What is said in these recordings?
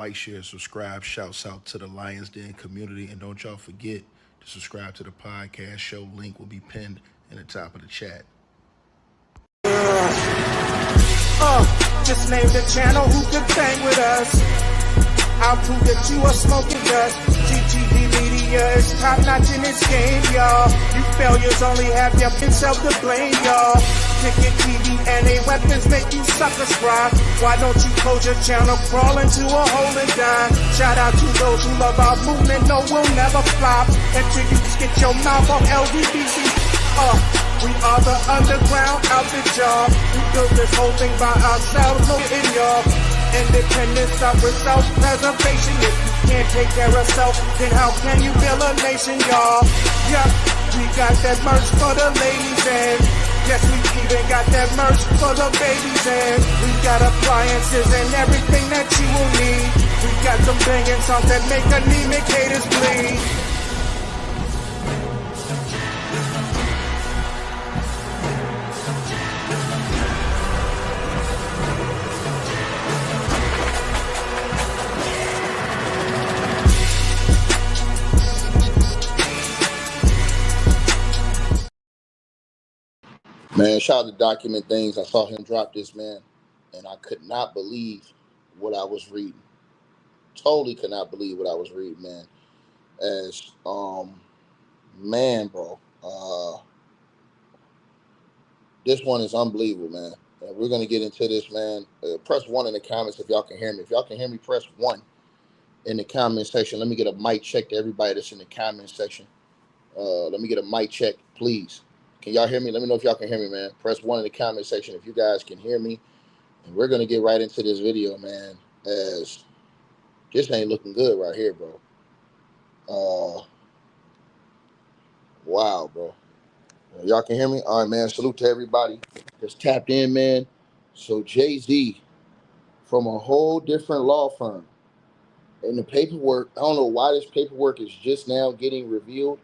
like, share, subscribe. Shouts out to the Lions Den community. And don't y'all forget to subscribe to the podcast show. Link will be pinned in the top of the chat. Just name the channel who could bang with us. I'll prove that you are smoking dust. GGD Media is top notch in this game, y'all. You failures only have yourself to blame, y'all. Ticket TV and a weapons make you suckers cry. Why don't you close your channel, crawl into a hole and die? Shout out to those who love our movement, no, we'll never flop until you get your mouth off LGBT. We are the underground outfit, y'all. We built this whole thing by ourselves, no in y'all. Independence start with self-preservation. If you can't take care of self, then how can you build a nation, y'all? Yup, we got that merch for the ladies and yes, we even got that merch for the babies and we got appliances and everything that you will need. We got some banging songs that make anemic haters bleed. Man, shout out to Document Things. I saw him drop this, man, and I could not believe what I was reading. Totally could not believe what I was reading, man. As man, bro, this one is unbelievable, man. And we're gonna get into this, man. Press 1 in the comments if y'all can hear me. If y'all can hear me, press 1 in the comment section. Let me get a mic check to everybody that's in the comment section. Let me get a mic check, please. Can y'all hear me? Let me know if y'all can hear me, man. Press 1 in the comment section if you guys can hear me. And we're going to get right into this video, man, as this ain't looking good right here, bro. Wow, bro. Y'all can hear me? All right, man. Salute to everybody that's tapped in, man. So Jay-Z from a whole different law firm. And the paperwork, I don't know why this paperwork is just now getting revealed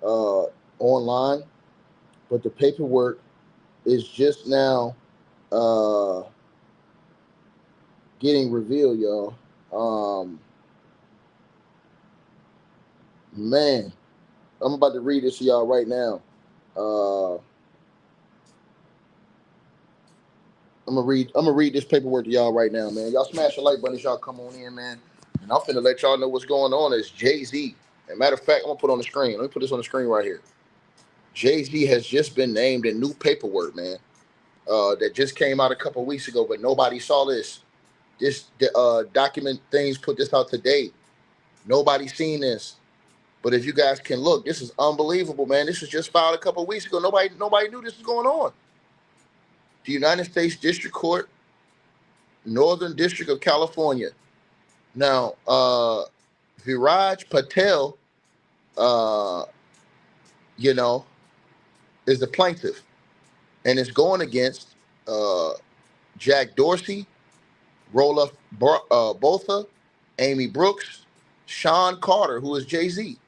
online. But the paperwork is just now getting revealed, y'all. Man, I'm about to read this to y'all right now. I'm gonna read this paperwork to y'all right now, man. Y'all smash the like button as y'all come on in, man. And I'm finna let y'all know what's going on. It's Jay-Z. As a matter of fact, I'm gonna put it on the screen. Let me put this on the screen right here. Jay-Z has just been named in new paperwork, man. That just came out a couple of weeks ago, but nobody saw this. This Document Things put this out today. Nobody's seen this. But if you guys can look, this is unbelievable, man. This was just filed a couple of weeks ago. Nobody knew this was going on. The United States District Court, Northern District of California. Now, Viraj Patel, is the plaintiff. And it's going against Jack Dorsey, Rolla Botha, Amy Brooks, Sean Carter, who is Jay-Z.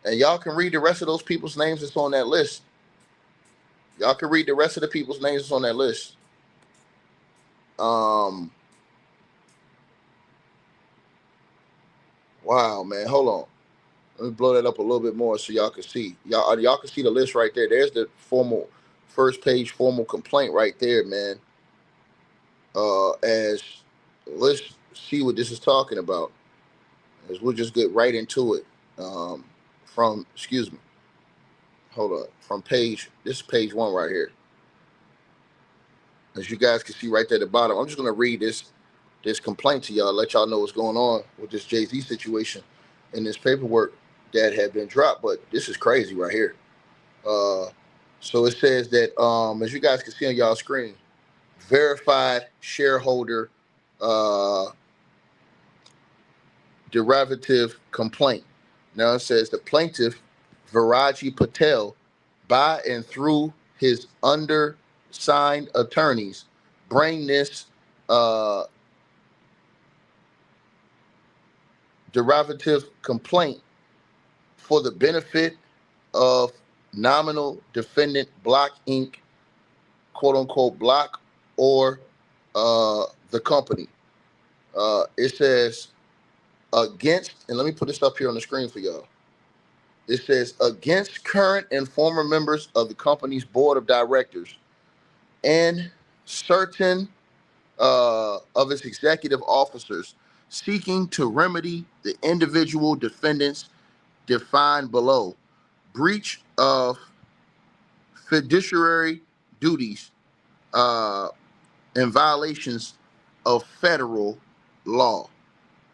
And y'all can read the rest of those people's names that's on that list. Y'all can read the rest of the people's names that's on that list. Wow, man. Hold on. Let me blow that up a little bit more so y'all can see. Y'all can see the list right there. There's the formal first page formal complaint right there, man. As let's see what this is talking about. As we'll just get right into it. From page, this is page 1 right here. As you guys can see right there at the bottom, I'm just gonna read this complaint to y'all, let y'all know what's going on with this Jay-Z situation and this paperwork that had been dropped. But this is crazy right here. So it says that as you guys can see on y'all screen, verified shareholder derivative complaint. Now it says the plaintiff, Viraji Patel, by and through his undersigned attorneys, bring this derivative complaint for the benefit of nominal defendant Block Inc., quote unquote Block, or the company. It says against, and let me put this up here on the screen for y'all. It says against current and former members of the company's board of directors and certain of its executive officers seeking to remedy the individual defendants defined below. Breach of fiduciary duties and violations of federal law.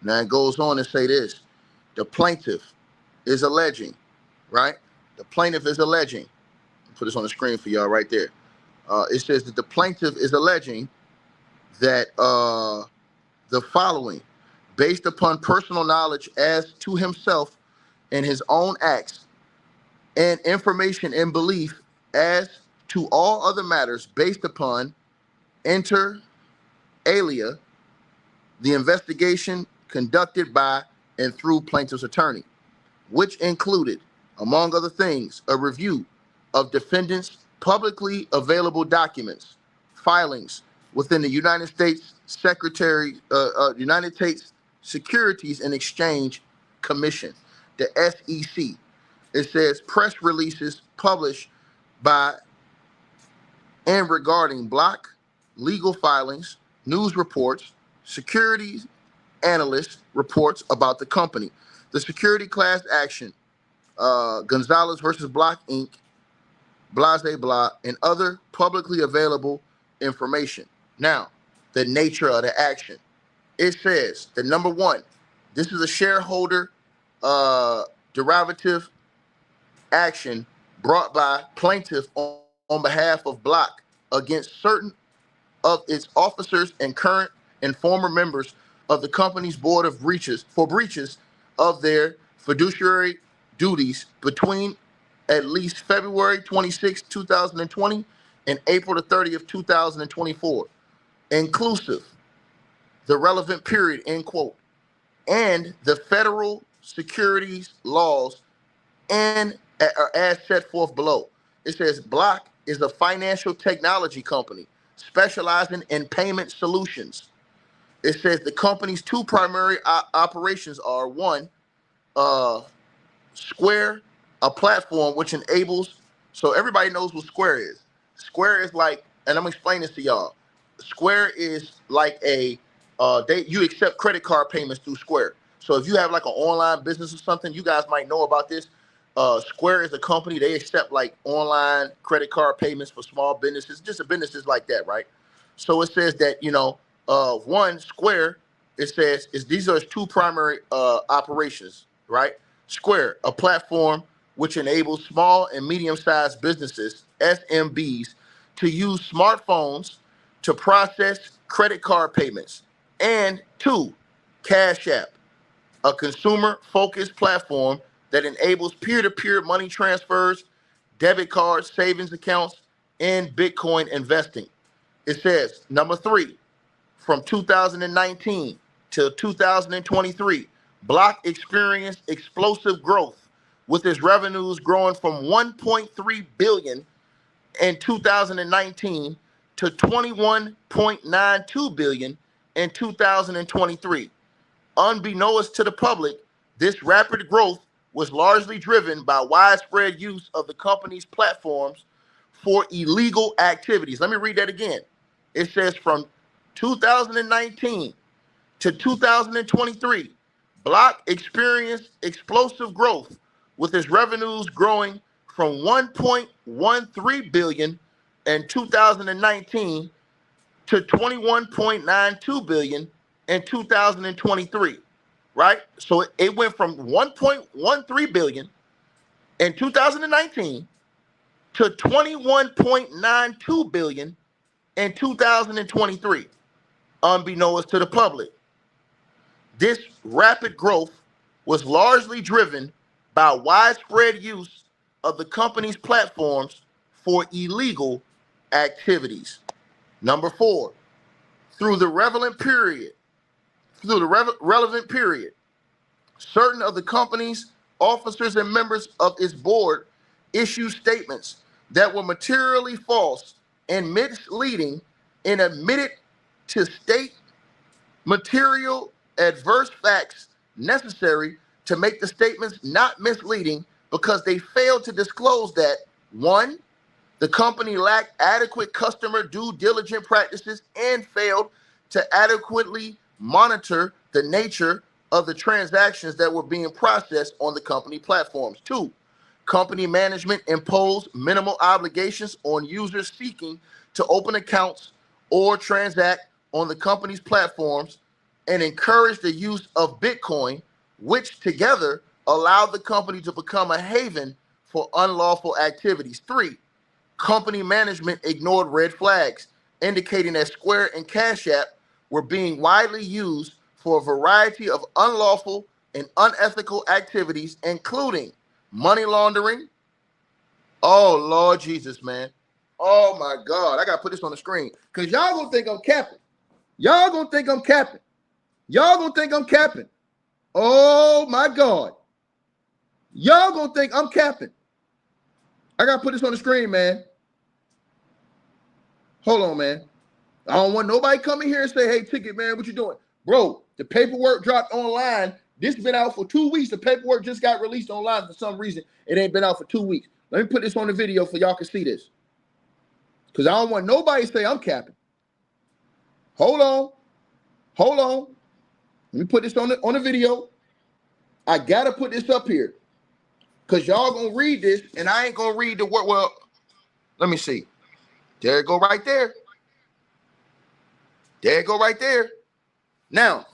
Now it goes on to say this. The plaintiff is alleging, right? The plaintiff is alleging. I'll put this on the screen for y'all right there. It says that the plaintiff is alleging that the following, based upon personal knowledge as to himself and his own acts, and information and belief as to all other matters based upon inter alia, the investigation conducted by and through plaintiff's attorney, which included, among other things, a review of defendants' publicly available documents, filings within the United States United States Securities and Exchange Commission, the SEC. It says press releases published by and regarding Block, legal filings, news reports, securities analyst reports about the company, the security class action, Gonzalez versus Block Inc., blah, blah, blah, and other publicly available information. Now, the nature of the action. It says that number one, this is a shareholder derivative action brought by plaintiff on behalf of Block against certain of its officers and current and former members of the company's board of breaches of their fiduciary duties between at least February 26, 2020 and April the 30th, 2024, inclusive the relevant period, end quote, and the federal securities laws and as set forth below. It says Block is a financial technology company specializing in payment solutions. It says the company's two primary operations are one, Square, a platform which enables, so everybody knows what Square is. Square is like, and I'm gonna explain this to y'all. Square is like a, you accept credit card payments through Square. So if you have like an online business or something, you guys might know about this. Square is a company, they accept like online credit card payments for small businesses, just businesses like that, right? So it says that, one, Square, it says these are its two primary operations, right? Square, a platform which enables small and medium-sized businesses, SMBs, to use smartphones to process credit card payments. And two, Cash App, a consumer-focused platform that enables peer-to-peer money transfers, debit cards, savings accounts, and Bitcoin investing. It says, number three, from 2019 to 2023, Block experienced explosive growth, with its revenues growing from $1.3 billion in 2019 to $21.92 billion in 2023. Unbeknownst to the public, this rapid growth was largely driven by widespread use of the company's platforms for illegal activities. Let me read that again. It says from 2019 to 2023, Block experienced explosive growth, with its revenues growing from $1.13 billion in 2019 to $21.92 billion in 2023, right? So it went from $1.13 billion in 2019 to $21.92 billion in 2023, unbeknownst to the public. This rapid growth was largely driven by widespread use of the company's platforms for illegal activities. Number four, through the relevant period, certain of the company's officers and members of its board issued statements that were materially false and misleading and admitted to state material adverse facts necessary to make the statements not misleading because they failed to disclose that, one, the company lacked adequate customer due diligence practices and failed to adequately monitor the nature of the transactions that were being processed on the company platforms. Two, company management imposed minimal obligations on users seeking to open accounts or transact on the company's platforms and encouraged the use of Bitcoin, which together allowed the company to become a haven for unlawful activities. Three, company management ignored red flags, indicating that Square and Cash App were being widely used for a variety of unlawful and unethical activities, including money laundering. Oh, Lord Jesus, man. Oh, my God. I got to put this on the screen because y'all going to think I'm capping. Y'all going to think I'm capping. Y'all going to think I'm capping. Oh, my God. Y'all going to think I'm capping. I got to put this on the screen, man. Hold on, man. I don't want nobody coming here and say, hey, Ticket, man, what you doing? Bro, the paperwork dropped online. This has been out for 2 weeks. The paperwork just got released online for some reason. It ain't been out for 2 weeks. Let me put this on the video for y'all can see this. Because I don't want nobody to say I'm capping. Hold on. Hold on. Let me put this on the video. I got to put this up here. Because y'all going to read this, and I ain't going to read the word. Well, let me see. There it go right there. There it go right there. Now,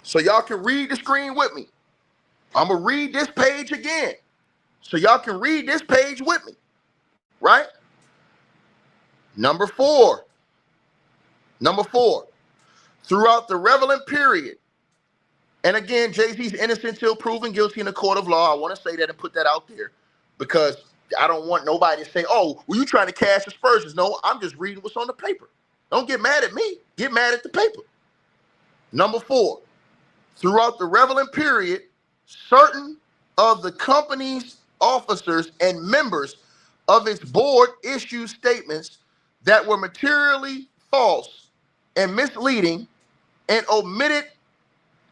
so y'all can read the screen with me. I'm going to read this page again. So y'all can read this page with me. Right? Number four. Throughout the relevant period, and again, Jay-Z's innocent till proven guilty in a court of law. I want to say that and put that out there because I don't want nobody to say, oh, well, you trying to cash aspersions. No, I'm just reading what's on the paper. Don't get mad at me. Get mad at the paper. Number four, throughout the relevant period, certain of the company's officers and members of its board issued statements that were materially false and misleading and omitted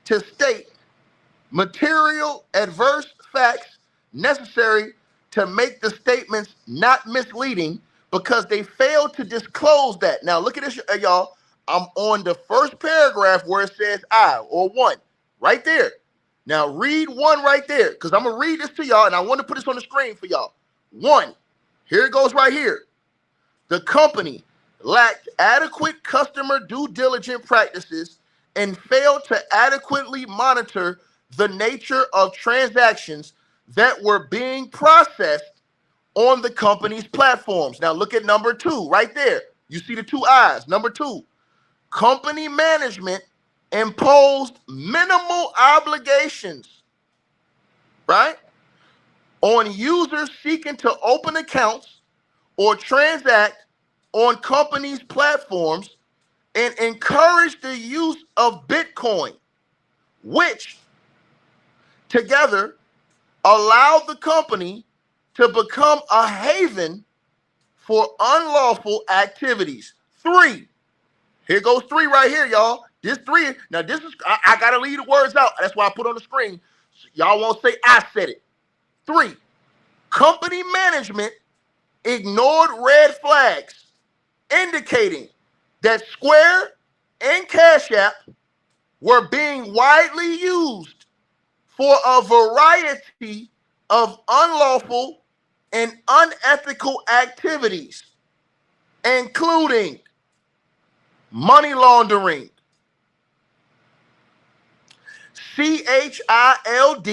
to state material adverse facts necessary to make the statements not misleading because they failed to disclose that. Now, look at this, y'all. I'm on the first paragraph where it says I or one right there. Now, read one right there because I'm going to read this to y'all, and I want to put this on the screen for y'all. One, here it goes right here. The company lacked adequate customer due diligence practices and failed to adequately monitor the nature of transactions that were being processed on the company's platforms. Now look at number two right there. You see the two eyes. Number two, company management imposed minimal obligations, right, on users seeking to open accounts or transact on companies' platforms and encourage the use of Bitcoin, which together allowed the company to become a haven for unlawful activities. Three, here goes three right here, y'all. This three, now this is, I gotta leave the words out. That's why I put on the screen. Y'all won't say I said it. Three, company management ignored red flags indicating that Square and Cash App were being widely used for a variety of unlawful and unethical activities, including money laundering, CHILD,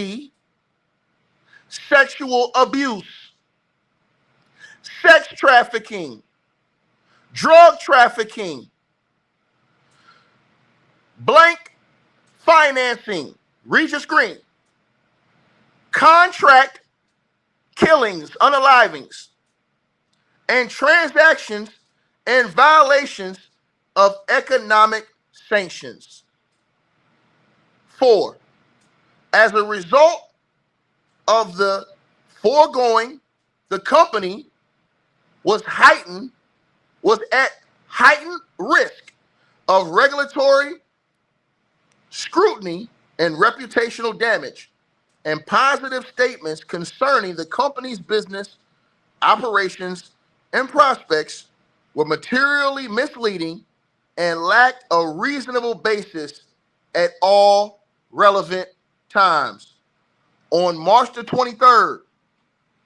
sexual abuse, sex trafficking, drug trafficking, blank financing, read your screen, contract killings, unalivings, and transactions and violations of economic sanctions. 4, as a result of the foregoing, the company was at heightened risk of regulatory scrutiny and reputational damage, and positive statements concerning the company's business, operations, and prospects were materially misleading and lacked a reasonable basis at all relevant times. On March the 23rd,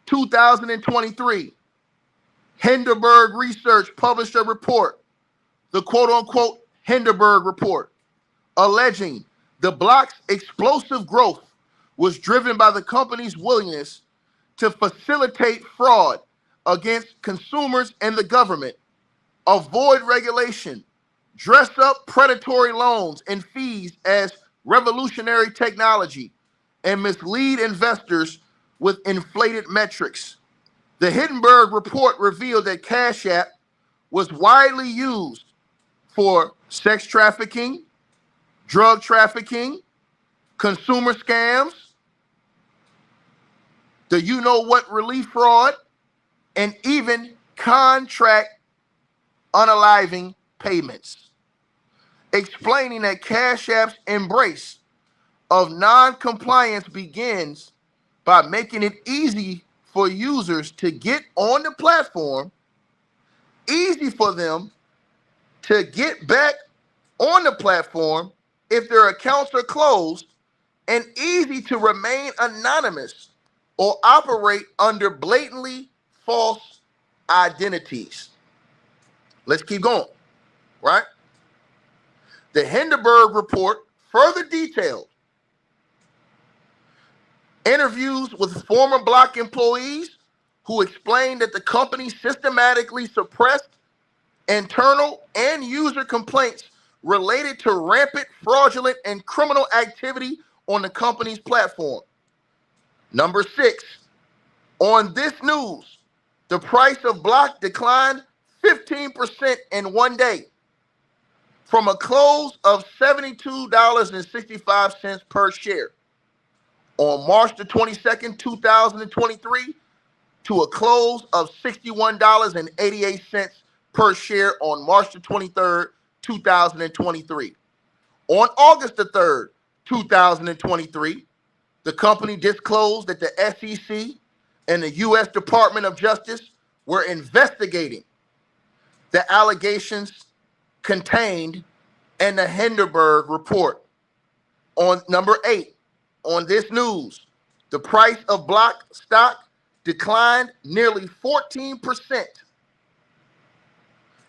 2023, Hindenburg Research published a report, the quote-unquote Hindenburg Report, alleging the block's explosive growth was driven by the company's willingness to facilitate fraud against consumers and the government, avoid regulation, dress up predatory loans and fees as revolutionary technology, and mislead investors with inflated metrics. The Hindenburg Report revealed that Cash App was widely used for sex trafficking, drug trafficking, consumer scams, the you-know-what relief fraud, and even contract unaliving payments, explaining that Cash App's embrace of non-compliance begins by making it easy for users to get on the platform, easy for them to get back on the platform if their accounts are closed, and easy to remain anonymous or operate under blatantly false identities. Let's keep going, right? The Hindenburg Report further detailed interviews with former Block employees who explained that the company systematically suppressed internal and user complaints related to rampant fraudulent and criminal activity on the company's platform. Number 6, on this news, the price of Block declined 15% in one day from a close of $72.65 per share on March the 22nd, 2023, to a close of $61.88 per share on March the 23rd, 2023. On August the 3rd, 2023, the company disclosed that the SEC and the U.S. Department of Justice were investigating the allegations contained in the Hindenburg Report. On number 8, on this news, the price of Block stock declined nearly 14%.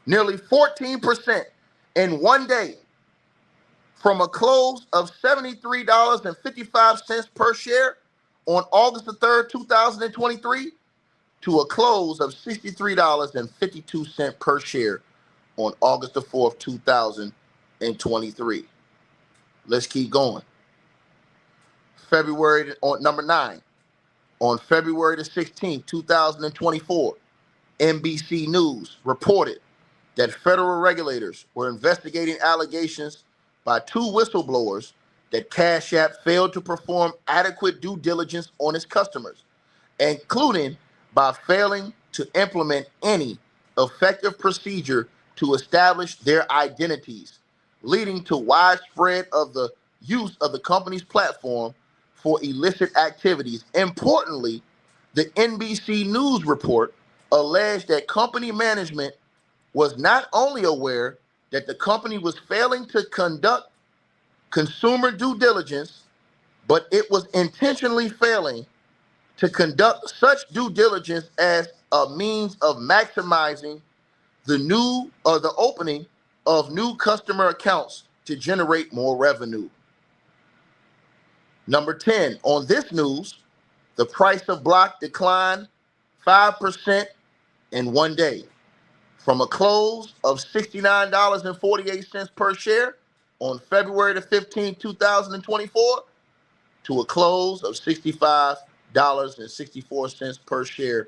Nearly 14% in one day from a close of $73.55 per share on August the 3rd, 2023, to a close of $63.52 per share on August the 4th, 2023. Let's keep going. On number 9, on February the 16th, 2024, NBC News reported that federal regulators were investigating allegations by 2 whistleblowers that Cash App failed to perform adequate due diligence on its customers, including by failing to implement any effective procedure to establish their identities, leading to widespread of the use of the company's platform for illicit activities. Importantly, the NBC News report alleged that company management was not only aware that the company was failing to conduct consumer due diligence, but it was intentionally failing to conduct such due diligence as a means of maximizing the opening of new customer accounts to generate more revenue. Number 10, on this news, the price of Block declined 5% in one day from a close of $69.48 per share on February the 15th, 2024, to a close of $65.64 per share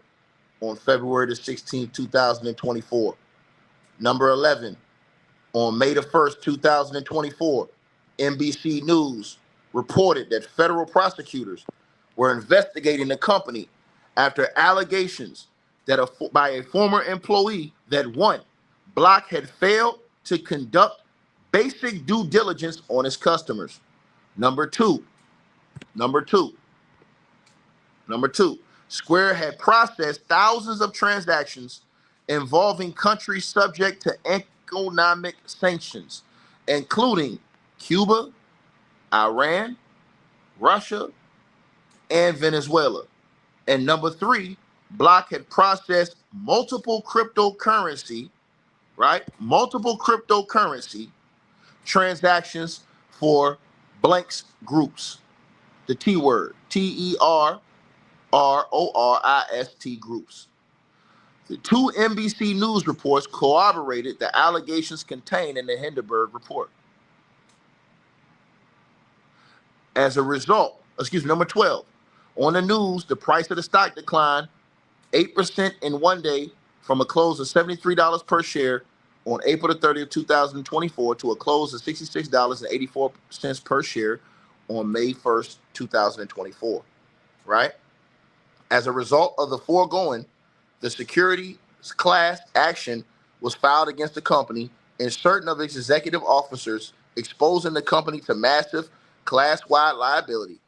on February the 16th, 2024. Number 11, on May the 1st, 2024, NBC News reported that federal prosecutors were investigating the company after allegations that by a former employee that 1, Block had failed to conduct basic due diligence on its customers. Number two, Square had processed thousands of transactions involving countries subject to economic sanctions, including Cuba, Iran, Russia, and Venezuela. And number three, Block had processed multiple cryptocurrency transactions for blanks groups. The T word, TERRORIST groups. The two NBC News reports corroborated the allegations contained in the Hindenburg report. As a result, number 12, on the news, the price of the stock declined 8% in one day from a close of $73 per share on April the 30th, 2024 to a close of $66.84 per share on May 1st, 2024, right? As a result of the foregoing, the securities class action was filed against the company and certain of its executive officers, exposing the company to massive class-wide liability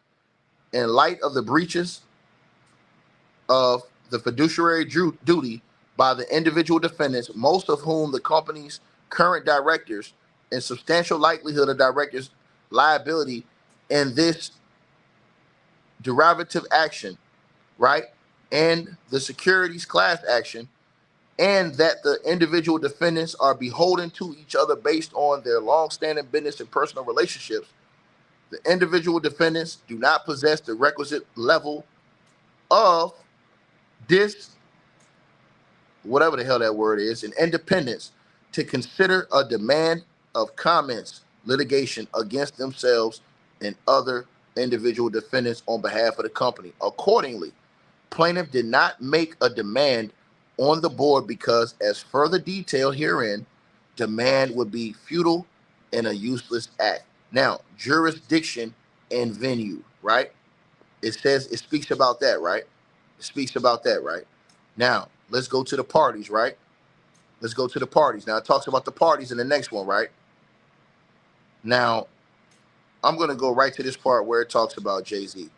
in light of the breaches of the fiduciary duty by the individual defendants, most of whom the company's current directors, and substantial likelihood of directors' liability in this derivative action, right? And the securities class action, and that the individual defendants are beholden to each other based on their long-standing business and personal relationships. The individual defendants do not possess the requisite level of whatever the hell that word is, and independence to consider a demand of comments, litigation against themselves and other individual defendants on behalf of the company. Accordingly, plaintiff did not make a demand on the board because, as further detailed herein, demand would be futile and a useless act. Now, jurisdiction and venue, right? It speaks about that, right? Now, let's go to the parties, right? Now, it talks about the parties in the next one, right? Now, I'm going to go right to this part where it talks about Jay-Z,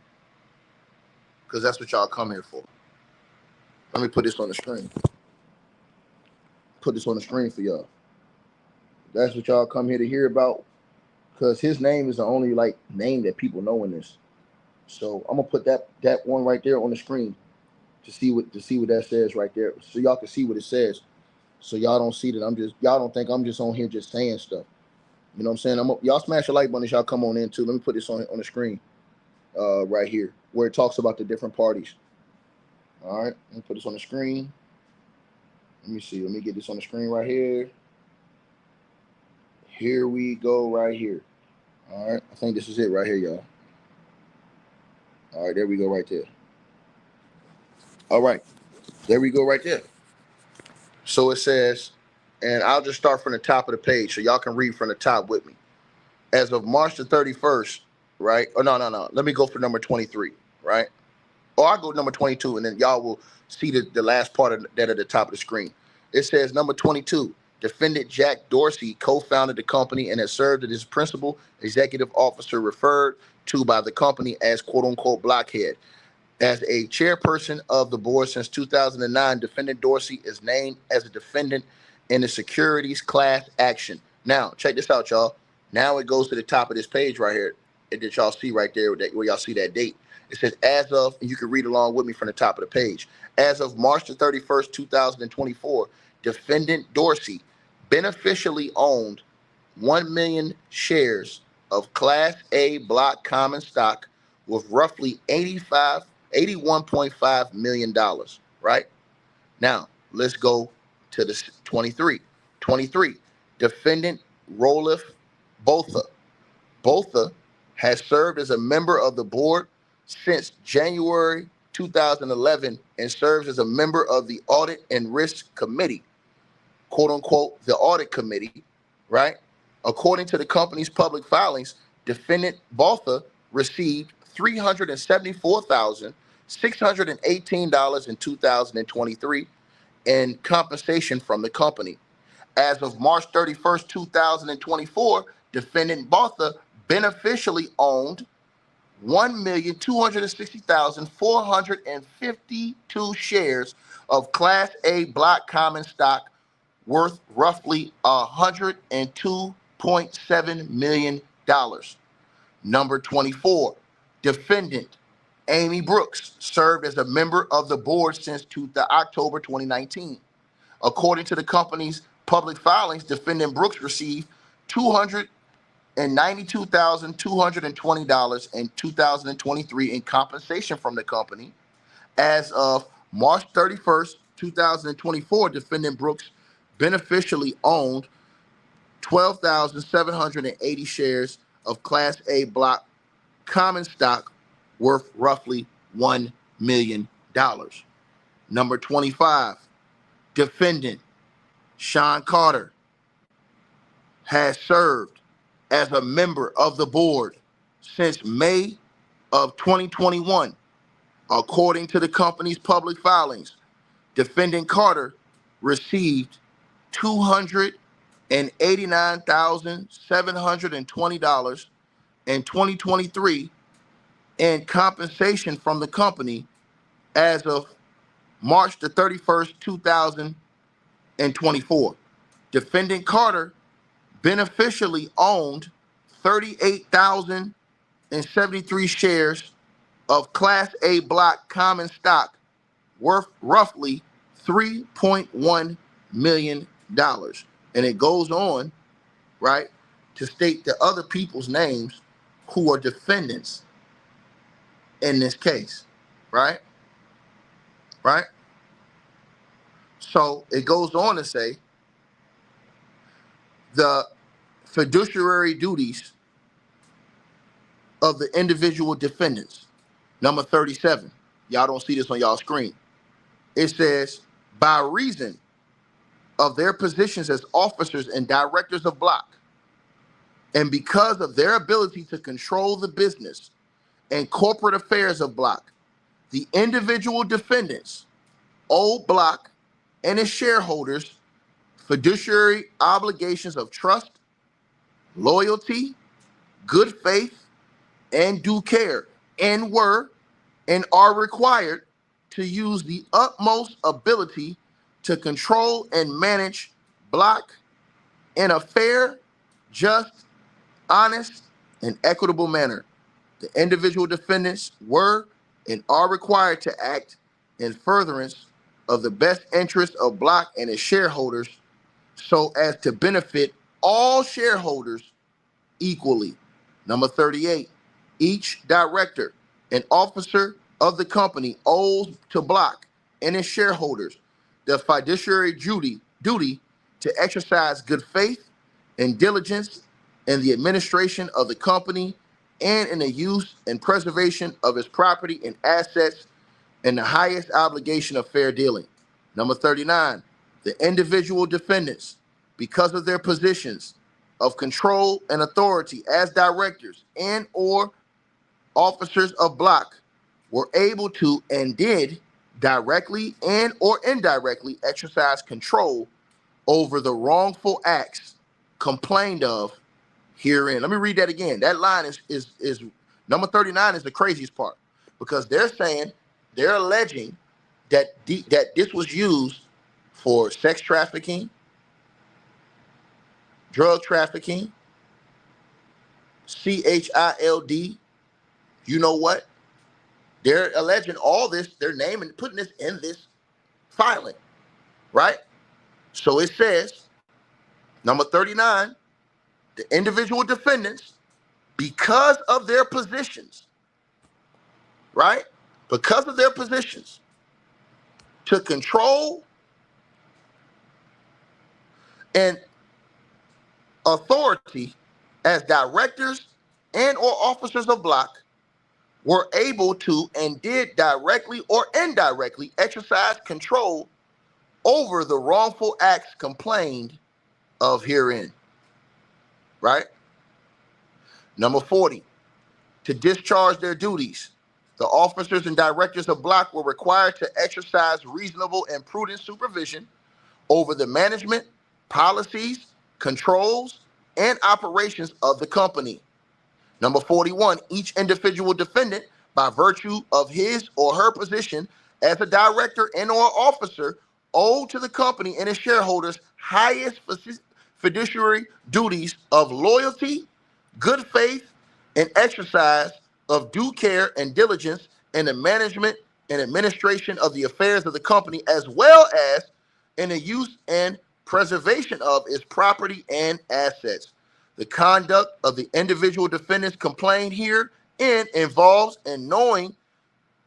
because that's what y'all come here for. Let me put this on the screen. For y'all. That's what y'all come here to hear about, because his name is the only name that people know in this. So I'm gonna put that one right there on the screen to see what that says right there, so y'all can see what it says. So y'all don't see that y'all don't think I'm just on here just saying stuff. You know what I'm saying? Y'all smash the like button as y'all come on in too. Let me put this on the screen right here where it talks about the different parties. All right, let me put this on the screen. Let me see. Let me get this on the screen right here. Here we go right here. All right, I think this is it right here, y'all. All right, there we go right there. All right, there we go right there. So it says, and I'll just start from the top of the page so y'all can read from the top with me. As of March the 31st, right? Oh, no. Let me go for number 23, right? Or I'll go number 22, and then y'all will see the last part of that at the top of the screen. It says number 22, defendant Jack Dorsey co-founded the company and has served as principal executive officer referred to by the company as quote-unquote blockhead. As a chairperson of the board since 2009, defendant Dorsey is named as a defendant in the securities class action. Now, check this out, y'all. Now it goes to the top of this page right here that y'all see right there, where y'all see that date. It says, as of, and you can read along with me from the top of the page, as of March the 31st, 2024, defendant Dorsey beneficially owned 1 million shares of Class A block common stock with roughly $81.5 million, right? Now, let's go to the 23. Defendant Roelof Botha. Botha has served as a member of the board since January 2011 and serves as a member of the Audit and Risk Committee, quote unquote, the Audit Committee, right? According to the company's public filings, defendant Botha received $374,618 in 2023 in compensation from the company. As of March 31st, 2024, defendant Botha beneficially owned 1,260,452 shares of Class A block common stock worth roughly $102.7 million. Number 24, defendant Amy Brooks served as a member of the board since October 2019. According to the company's public filings, defendant Brooks received $292,220 in 2023 in compensation from the company. As of March 31st, 2024, defendant Brooks beneficially owned 12,780 shares of Class A block common stock worth roughly $1 million. Number 25, defendant Sean Carter has served as a member of the board since May of 2021. According to the company's public filings, defendant Carter received $289,720 in 2023 in compensation from the company as of March the 31st, 2024. Defendant Carter beneficially owned 38,073 shares of Class A block common stock worth roughly $3.1 million. And it goes on, right, to state the other people's names who are defendants in this case, right? Right? So it goes on to say the fiduciary duties of the individual defendants. Number 37. Y'all don't see this on y'all screen. It says, by reason of their positions as officers and directors of Block, and because of their ability to control the business and corporate affairs of Block, the individual defendants owe Block and its shareholders fiduciary obligations of trust, loyalty, good faith, and due care, and were and are required to use the utmost ability to control and manage Block in a fair, just, honest, and equitable manner. The individual defendants were and are required to act in furtherance of the best interest of Block and its shareholders so as to benefit all shareholders equally. Number 38, each director and officer of the company owes to Block and its shareholders the fiduciary duty to exercise good faith and diligence in the administration of the company and in the use and preservation of its property and assets in the highest obligation of fair dealing. Number 39, the individual defendants, because of their positions of control and authority as directors and or officers of Block, were able to and did directly and or indirectly exercise control over the wrongful acts complained of herein. Let me read that again. That line is number 39 is the craziest part, because they're alleging that that this was used for sex trafficking, drug trafficking, CHILD. You know what? They're alleging all this. They're naming, putting this in this filing, right? So it says, number 39, the individual defendants, because of their positions, right? Because of their positions to control and authority as directors and or officers of Block, were able to and did directly or indirectly exercise control over the wrongful acts complained of herein, right? Number 40, to discharge their duties, the officers and directors of Block were required to exercise reasonable and prudent supervision over the management, policies, controls, and operations of the company. Number 41, each individual defendant, by virtue of his or her position as a director and or officer, owed to the company and its shareholders highest fiduciary duties of loyalty, good faith, and exercise of due care and diligence in the management and administration of the affairs of the company, as well as in the use and preservation of its property and assets. The conduct of the individual defendants complained herein involves in knowing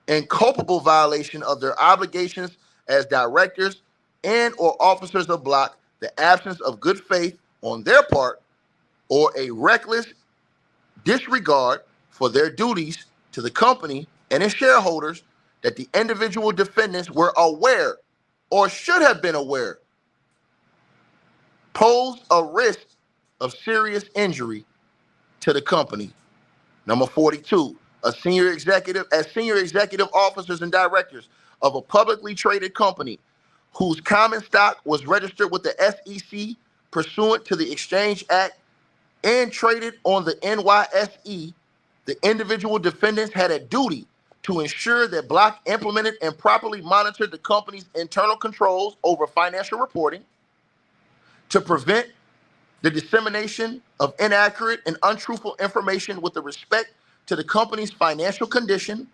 and culpable violation of their obligations as directors and or officers of Block, the absence of good faith on their part, or a reckless disregard for their duties to the company and its shareholders that the individual defendants were aware or should have been aware posed a risk of serious injury to the company. Number 42, as senior executive officers and directors of a publicly traded company whose common stock was registered with the SEC pursuant to the Exchange Act and traded on the NYSE, the individual defendants had a duty to ensure that Block implemented and properly monitored the company's internal controls over financial reporting, to prevent the dissemination of inaccurate and untruthful information with respect to the company's financial condition,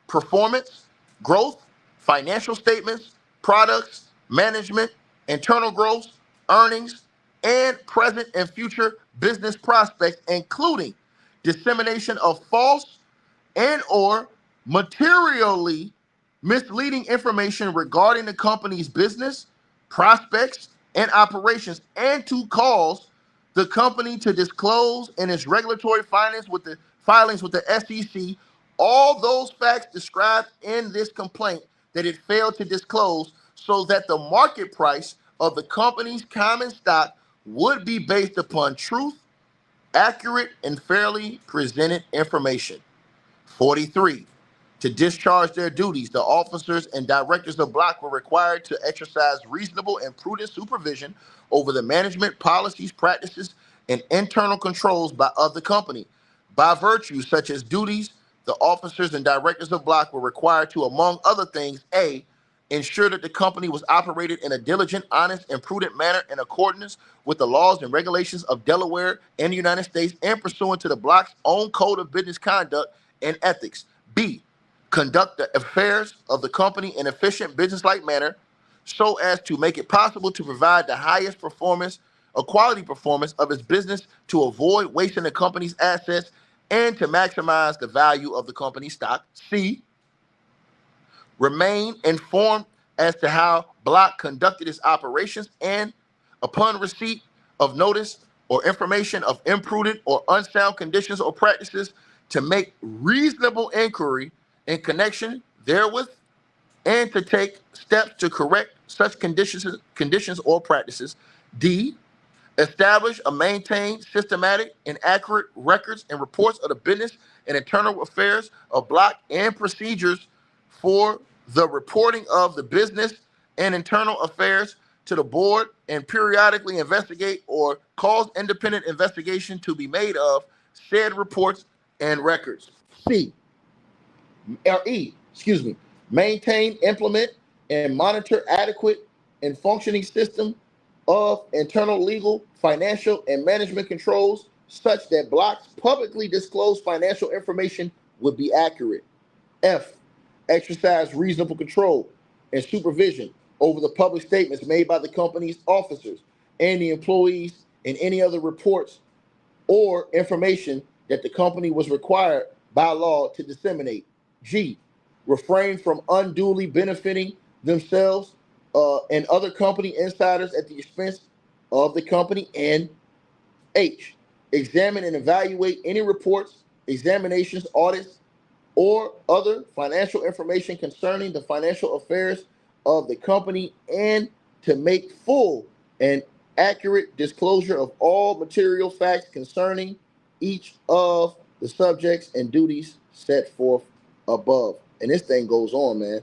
performance, growth, financial statements, products, management, internal growth, earnings, and present and future business prospects, including dissemination of false and or materially misleading information regarding the company's business, prospects, and operations, and to cause the company to disclose in its regulatory filings with the SEC all those facts described in this complaint that it failed to disclose, so that the market price of the company's common stock would be based upon truth, accurate, and fairly presented information. 43. To discharge their duties, the officers and directors of Block were required to exercise reasonable and prudent supervision over the management, policies, practices, and internal controls of the company. By virtue such as duties, the officers and directors of Block were required to, among other things, A, ensure that the company was operated in a diligent, honest, and prudent manner in accordance with the laws and regulations of Delaware and the United States and pursuant to the Block's own code of business conduct and ethics. B, conduct the affairs of the company in efficient, business-like manner so as to make it possible to provide the highest performance, a quality performance of its business, to avoid wasting the company's assets and to maximize the value of the company's stock. C, remain informed as to how Block conducted its operations, and upon receipt of notice or information of imprudent or unsound conditions or practices, to make reasonable inquiry in connection therewith, and to take steps to correct such conditions or practices. D, establish or maintain systematic and accurate records and reports of the business and internal affairs of Block and procedures for the reporting of the business and internal affairs to the board, and periodically investigate or cause independent investigation to be made of said reports and records. Maintain, implement, and monitor adequate and functioning system of internal legal, financial, and management controls such that Block's publicly disclosed financial information would be accurate. F, exercise reasonable control and supervision over the public statements made by the company's officers and the employees and any other reports or information that the company was required by law to disseminate. G, refrain from unduly benefiting themselves and other company insiders at the expense of the company. And H, examine and evaluate any reports, examinations, audits, or other financial information concerning the financial affairs of the company, and to make full and accurate disclosure of all material facts concerning each of the subjects and duties set forth above. And this thing goes on, man.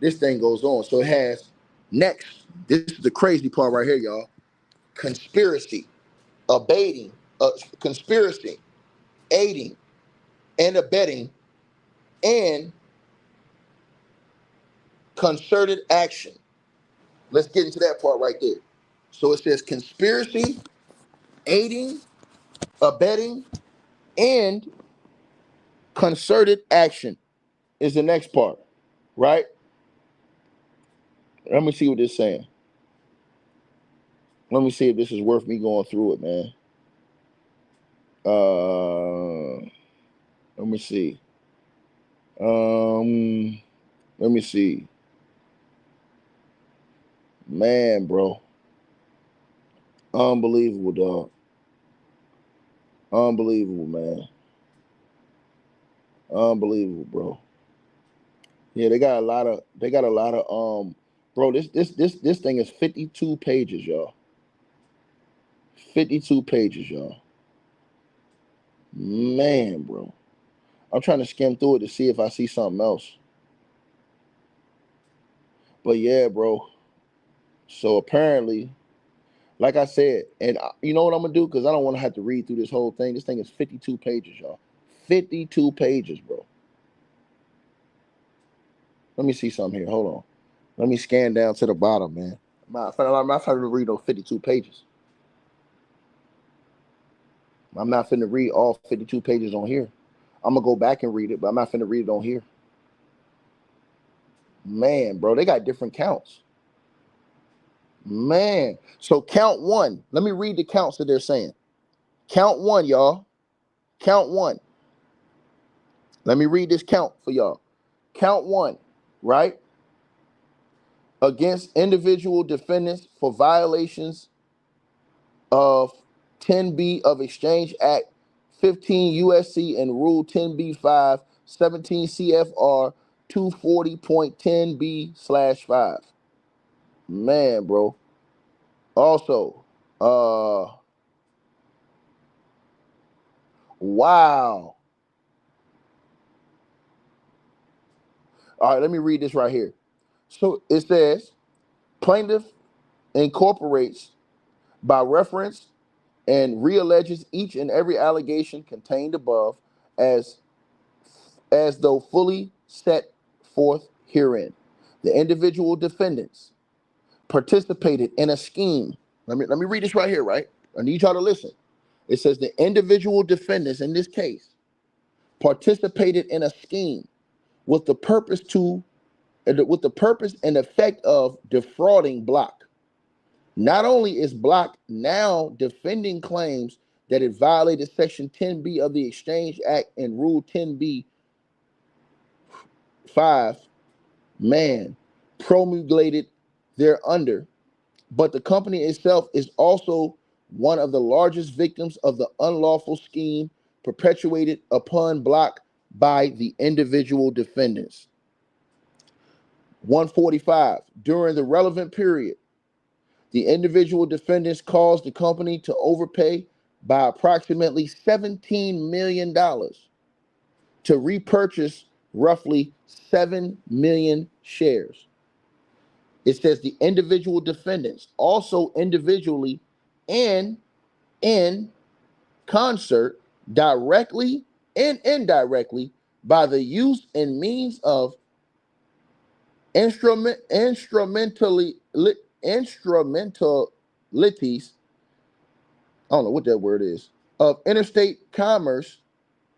This thing goes on. So it has next. This is the crazy part right here, y'all. conspiracy, abating, conspiracy, aiding, and abetting, and concerted action. Let's get into that part right there. So it says conspiracy, aiding, abetting, and concerted action is the next part, right? Let me see what this is saying. Let me see if this is worth me going through it, man. Let me see. Let me see. Man, bro. Unbelievable, dog. Unbelievable, man. Unbelievable, bro. Yeah, they got a lot of bro, this thing is 52 pages, y'all. 52 pages, y'all. Man, bro. I'm trying to skim through it to see if I see something else. But yeah, bro. So apparently, like I said, and you know what I'm gonna do? Because I don't want to have to read through this whole thing. This thing is 52 pages, y'all. 52 pages, bro. Let me see something here. Hold on. Let me scan down to the bottom, man. I'm not trying to read those 52 pages. I'm not finna read all 52 pages on here. I'm gonna go back and read it, but I'm not finna read it on here. Man, bro, they got different counts. Man, so count one. Let me read the counts that they're saying. Count one, y'all. Count one. Let me read this count for y'all. Count one, right? Against individual defendants for violations of 10B of Exchange Act 15 USC and Rule 10B5, 17 CFR 240.10B/5. Man, bro. Also, wow. All right, let me read this right here. So it says, plaintiff incorporates by reference and realleges each and every allegation contained above as though fully set forth herein. The individual defendants participated in a scheme. Let me read this right here, right? I need y'all to listen. It says the individual defendants in this case participated in a scheme with the purpose and effect of defrauding Block. Not only is Block now defending claims that it violated Section 10B of the Exchange Act and Rule 10B5, promulgated thereunder, but the company itself is also one of the largest victims of the unlawful scheme perpetuated upon Block by the individual defendants. 145. During the relevant period, the individual defendants caused the company to overpay by approximately $17 million to repurchase roughly 7 million shares. It says the individual defendants also individually and in concert, directly and indirectly, by the use and means of instrumentalities, I don't know what that word is, of interstate commerce,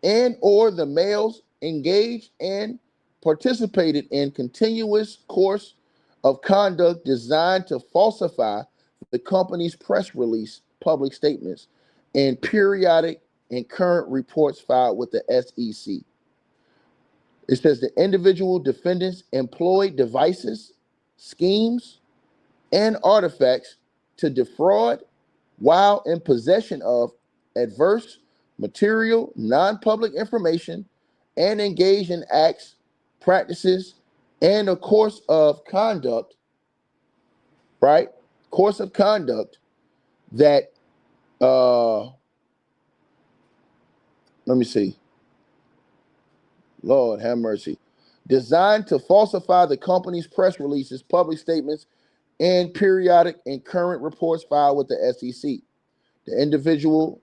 and or the males engaged and participated in continuous course of conduct designed to falsify the company's press release, public statements, and periodic and current reports filed with the SEC. It says the individual defendants employed devices, schemes, and artifacts to defraud while in possession of adverse material, non-public information, and engage in acts, practices, and a course of conduct, right? Course of conduct that, let me see. Lord have mercy. Designed to falsify the company's press releases, public statements, and periodic and current reports filed with the SEC. The individual,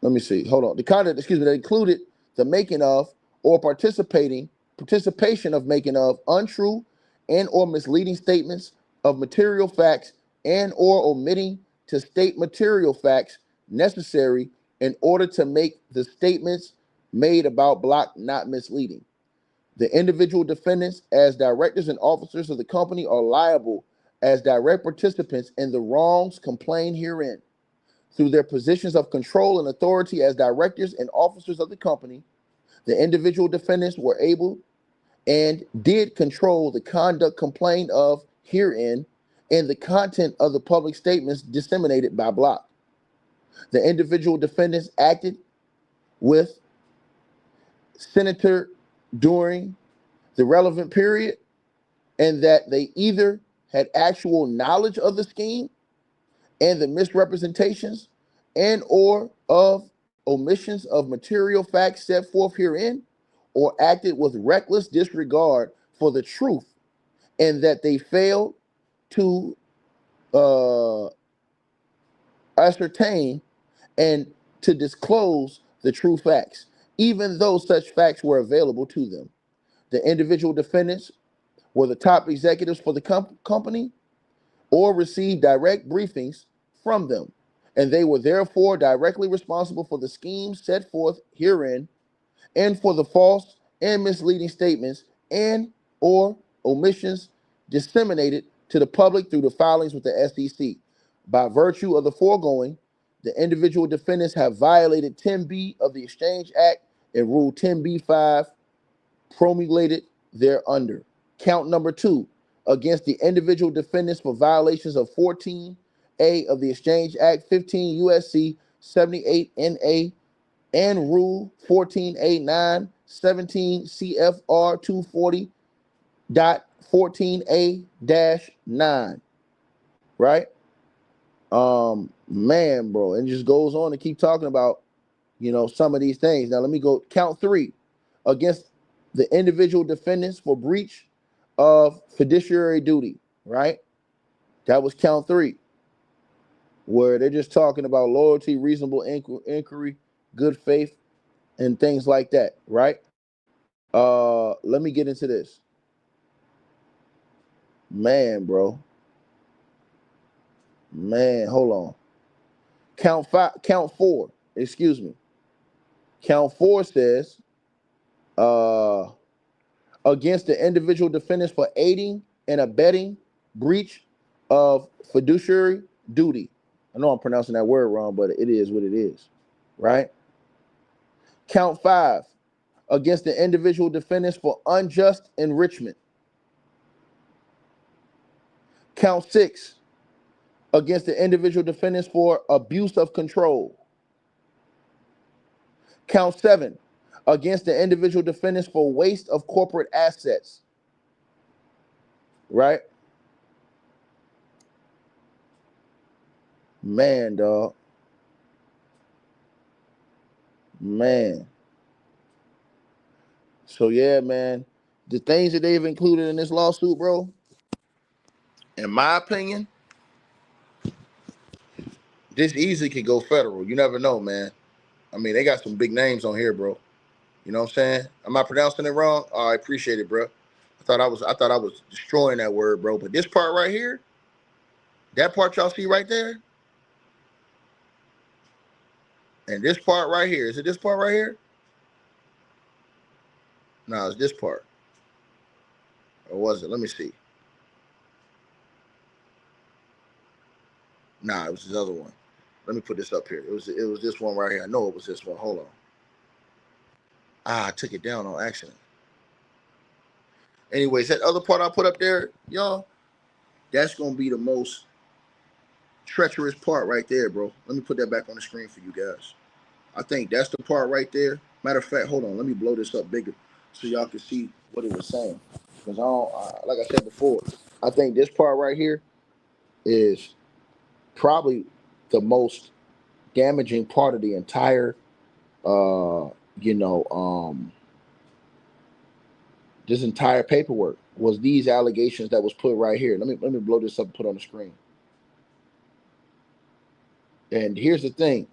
let me see, hold on. The conduct, that included the making of or participation of making of untrue and or misleading statements of material facts and or omitting to state material facts necessary in order to make the statements made about Block not misleading. The individual defendants as directors and officers of the company are liable as direct participants in the wrongs complained herein. Through their positions of control and authority as directors and officers of the company, the individual defendants were able and did control the conduct complained of herein and the content of the public statements disseminated by Block. The individual defendants acted with Senator during the relevant period, and that they either had actual knowledge of the scheme and the misrepresentations and or of omissions of material facts set forth herein, or acted with reckless disregard for the truth, and that they failed to ascertain and to disclose the true facts, even though such facts were available to them. The individual defendants were the top executives for the company or received direct briefings from them, and they were therefore directly responsible for the schemes set forth herein and for the false and misleading statements and or omissions disseminated to the public through the filings with the SEC. By virtue of the foregoing, the individual defendants have violated 10B of the Exchange Act and Rule 10B-5 promulgated thereunder. Count number 2, against the individual defendants for violations of 14A of the Exchange Act, 15 U.S.C. 78 NA, and Rule 14A9, 17 CFR 240.14A-9, right? Man, bro, and it just goes on to keep talking about, some of these things. Now, let me go count 3 against the individual defendants for breach of fiduciary duty, right? That was count 3, where they're just talking about loyalty, reasonable inquiry, good faith, and things like that, right? Let me get into this. Man, bro. Man, hold on. Count 4, excuse me. Count 4 says, against the individual defendants for aiding and abetting breach of fiduciary duty. I know I'm pronouncing that word wrong, but it is what it is, right? Count 5, against the individual defendants for unjust enrichment. Count 6, against the individual defendants for abuse of control. Count 7, against the individual defendants for waste of corporate assets, right? Man, dog. Man. So, yeah, man, the things that they've included in this lawsuit, bro, in my opinion, this easily could go federal. You never know, man. I mean, they got some big names on here, bro. You know what I'm saying? Am I pronouncing it wrong? Oh, I appreciate it, bro. I thought I was destroying that word, bro. But this part right here, that part y'all see right there, and this part right here. Is it this part right here? No, it's this part. Or was it? Let me see. Nah, it was this other one. Let me put this up here. It was this one right here. I know it was this one. Hold on. I took it down on accident. Anyways, that other part I put up there, y'all, that's gonna be the most treacherous part right there, bro. Let me put that back on the screen for you guys. I think that's the part right there. Matter of fact, hold on. Let me blow this up bigger so y'all can see what it was saying. Because like I said before, I think this part right here is probably the most damaging part of the entire, this entire paperwork. was these allegations that was put right here. Let me blow this up and put on the screen. And here's the thing.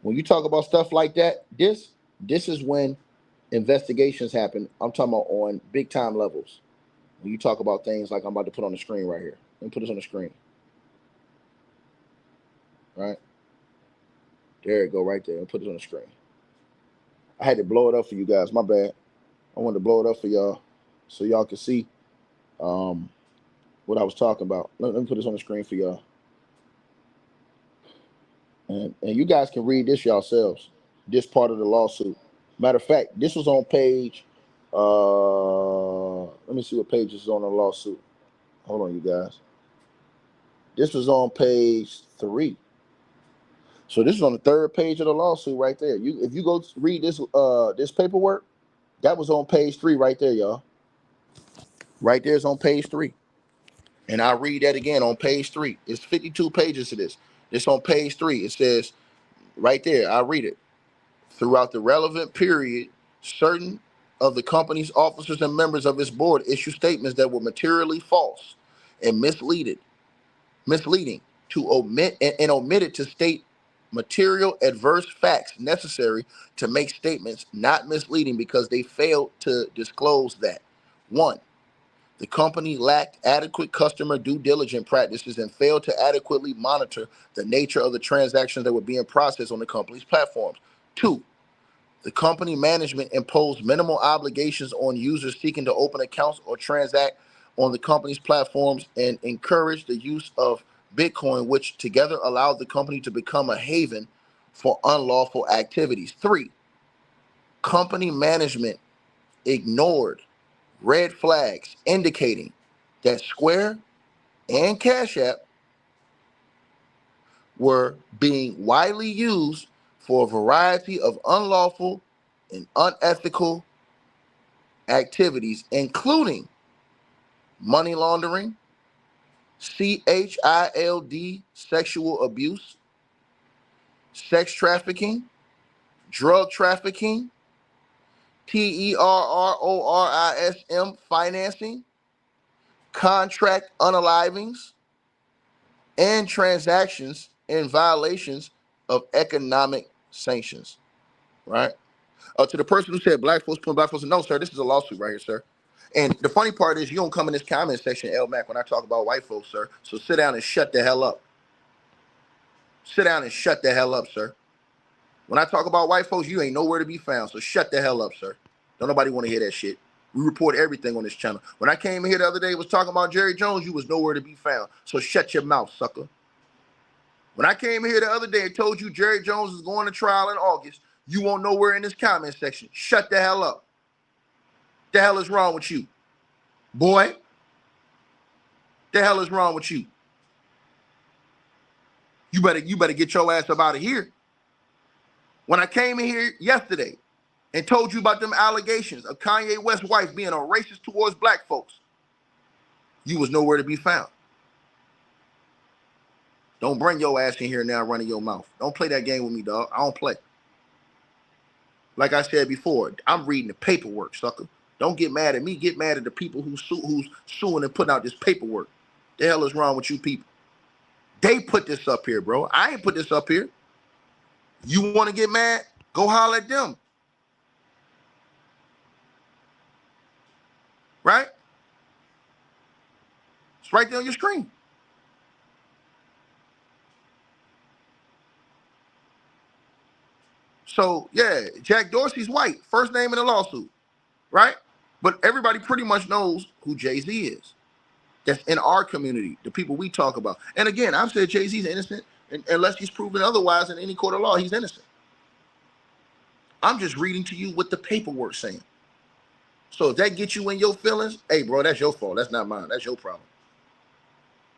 When you talk about stuff like that, this is when investigations happen. I'm talking about on big time levels. When you talk about things like I'm about to put on the screen right here. Let me put this on the screen. Right? There it go right there. I'll put it on the screen. I had to blow it up for you guys. My bad. I wanted to blow it up for y'all so y'all can see what I was talking about. Let me put this on the screen for y'all. And you guys can read this yourselves, this part of the lawsuit. Matter of fact, this was on page, let me see what page this is on the lawsuit. Hold on, you guys. This was on page 3. So this is on the 3rd page of the lawsuit right there. If you go read this this paperwork, that was on page 3 right there, y'all. Right there is on page 3. And I'll read that again on page 3. It's 52 pages of this. It's on page 3. It says right there, I'll read it. Throughout the relevant period, certain of the company's officers and members of its board issue statements that were materially false and misleading to omit and omitted to state material adverse facts necessary to make statements not misleading because they failed to disclose that. 1. The company lacked adequate customer due diligence practices and failed to adequately monitor the nature of the transactions that were being processed on the company's platforms. 2. The company management imposed minimal obligations on users seeking to open accounts or transact on the company's platforms and encouraged the use of Bitcoin, which together allowed the company to become a haven for unlawful activities. 3. Company management ignored red flags indicating that Square and Cash App were being widely used for a variety of unlawful and unethical activities, including money laundering, CHILD, sexual abuse, sex trafficking, drug trafficking, TERRORISM, financing, contract unalivings, and transactions in violations of economic sanctions, right? To the person who said black folks put black folks, no, sir, this is a lawsuit right here, sir. And the funny part is you don't come in this comment section, L Mac, when I talk about white folks, sir. So sit down and shut the hell up. Sit down and shut the hell up, sir. When I talk about white folks, you ain't nowhere to be found. So shut the hell up, sir. Don't nobody want to hear that shit. We report everything on this channel. When I came here the other day, was talking about Jerry Jones, you was nowhere to be found. So shut your mouth, sucker. When I came here the other day and told you Jerry Jones is going to trial in August, you won't nowhere in this comment section. Shut the hell up. The hell is wrong with you? Boy, the hell is wrong with you? You better get your ass up out of here. When I came in here yesterday and told you about them allegations of Kanye West's wife being a racist towards black folks, you was nowhere to be found. Don't bring your ass in here now running your mouth. Don't play that game with me, dog. I don't play. Like I said before, I'm reading the paperwork, sucker. Don't get mad at me. Get mad at the people who's suing and putting out this paperwork. The hell is wrong with you people? They put this up here, bro. I ain't put this up here. You want to get mad? Go holler at them. Right? It's right there on your screen. So, yeah, Jack Dorsey's white. First name in the lawsuit. Right? But everybody pretty much knows who Jay-Z is. That's in our community, the people we talk about. And again, I've said Jay-Z's innocent unless he's proven otherwise in any court of law. He's innocent. I'm just reading to you what the paperwork's saying. So if that gets you in your feelings, hey, bro, that's your fault. That's not mine. That's your problem.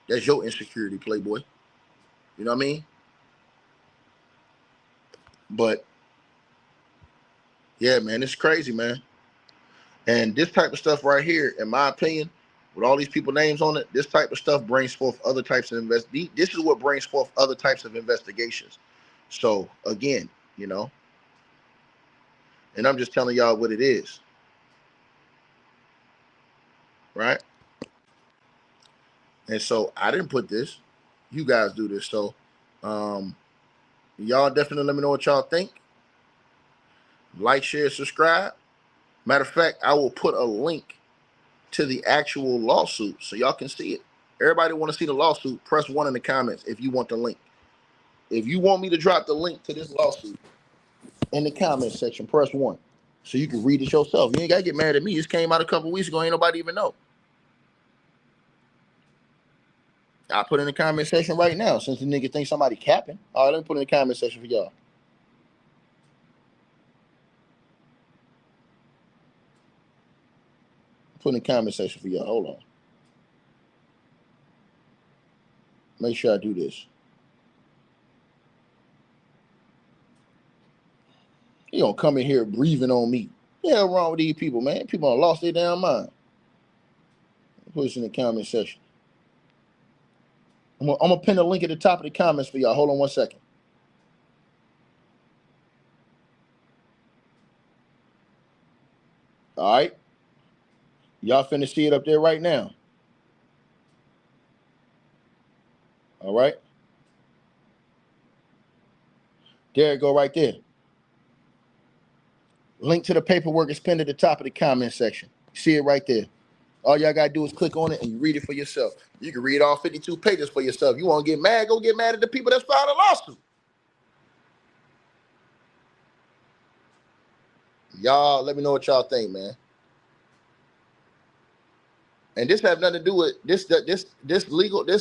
That's your insecurity, playboy. You know what I mean? But, yeah, man, it's crazy, man. And this type of stuff right here, in my opinion, with all these people names on it, this type of stuff brings forth other types of this is what brings forth other types of investigations. So again, you know, and I'm just telling y'all what it is, right? And so I didn't put this. You guys do this. So y'all definitely let me know what y'all think. Like, share, subscribe. Matter of fact, I will put a link to the actual lawsuit so y'all can see it. Everybody want to see the lawsuit, press 1 in the comments if you want the link. If you want me to drop the link to this lawsuit in the comment section, press 1 so you can read it yourself. You ain't got to get mad at me. This came out a couple weeks ago. Ain't nobody even know. I put in the comment section right now since the nigga thinks somebody capping. All right, let me put in the comment section for y'all. Put in the comment section for y'all. Hold on. Make sure I do this. You don't come in here breathing on me. What the hell wrong with these people, man? People done lost their damn mind. Put this in the comment section. I'm gonna pin the link at the top of the comments for y'all. Hold on 1 second. All right. Y'all finna see it up there right now. All right. There it go right there. Link to the paperwork is pinned at the top of the comment section. See it right there. All y'all got to do is click on it and you read it for yourself. You can read all 52 pages for yourself. You want to get mad, go get mad at the people that's filed a lawsuit. Y'all, let me know what y'all think, man. And this have nothing to do with this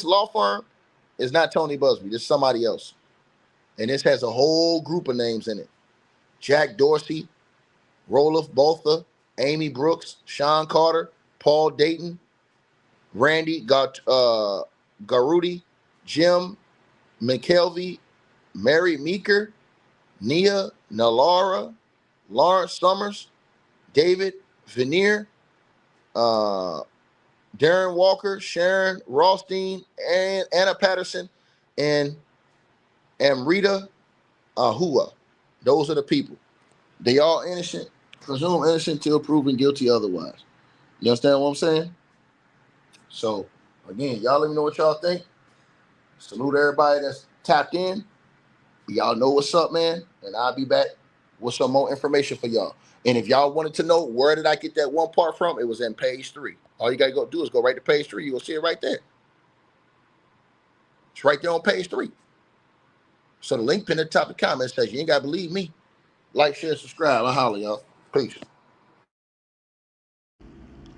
law firm is not Tony Busby. This is somebody else. And this has a whole group of names in it. Jack Dorsey, Roloff Botha, Amy Brooks, Sean Carter, Paul Dayton, Randy Garuti, Jim McKelvey, Mary Meeker, Nia Nalara, Lawrence Summers, David Veneer, Darren Walker, Sharon Rothstein, and Anna Patterson, and Amrita Ahua. Those are the people. They all innocent, presumed innocent till proven guilty otherwise. You understand what I'm saying? So, again, y'all let me know what y'all think. Salute everybody that's tapped in. Y'all know what's up, man. And I'll be back with some more information for y'all. And if y'all wanted to know where did I get that one part from, it was in page 3. All you got to go do is go right to page 3. You'll see it right there. It's right there on page 3. So the link pinned at the top of the comment section. You ain't got to believe me. Like, share, subscribe. I'll holler, y'all. Peace.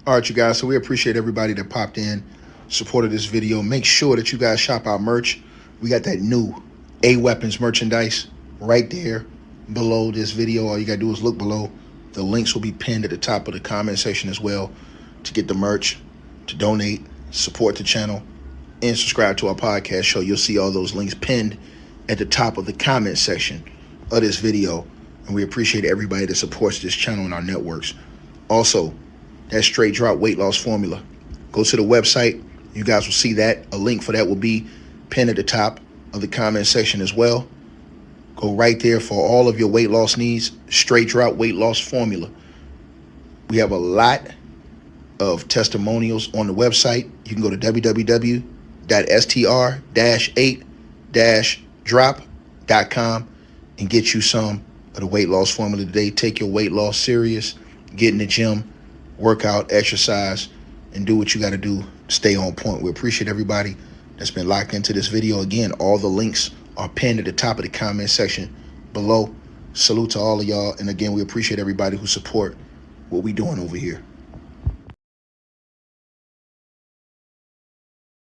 All right, you guys. So we appreciate everybody that popped in, supported this video. Make sure that you guys shop our merch. We got that new A-Weapons merchandise right there below this video. All you got to do is look below. The links will be pinned at the top of the comment section as well to get the merch, to donate, support the channel, and subscribe to our podcast show. You'll see all those links pinned at the top of the comment section of this video. And we appreciate everybody that supports this channel and our networks. Also, that Straight Drop weight loss formula. Go to the website. You guys will see that. A link for that will be pinned at the top of the comment section as well. Go right there for all of your weight loss needs. Straight Drop weight loss formula. We have a lot of testimonials on the website. You can go to www.str-8-drop.com and get you some of the weight loss formula today. Take your weight loss serious. Get in the gym, work out, exercise, and do what you got to do. Stay on point. We appreciate everybody that's been locked into this video. Again, all the links are pinned at the top of the comment section below. Salute to all of y'all. And again, we appreciate everybody who support what we doing over here.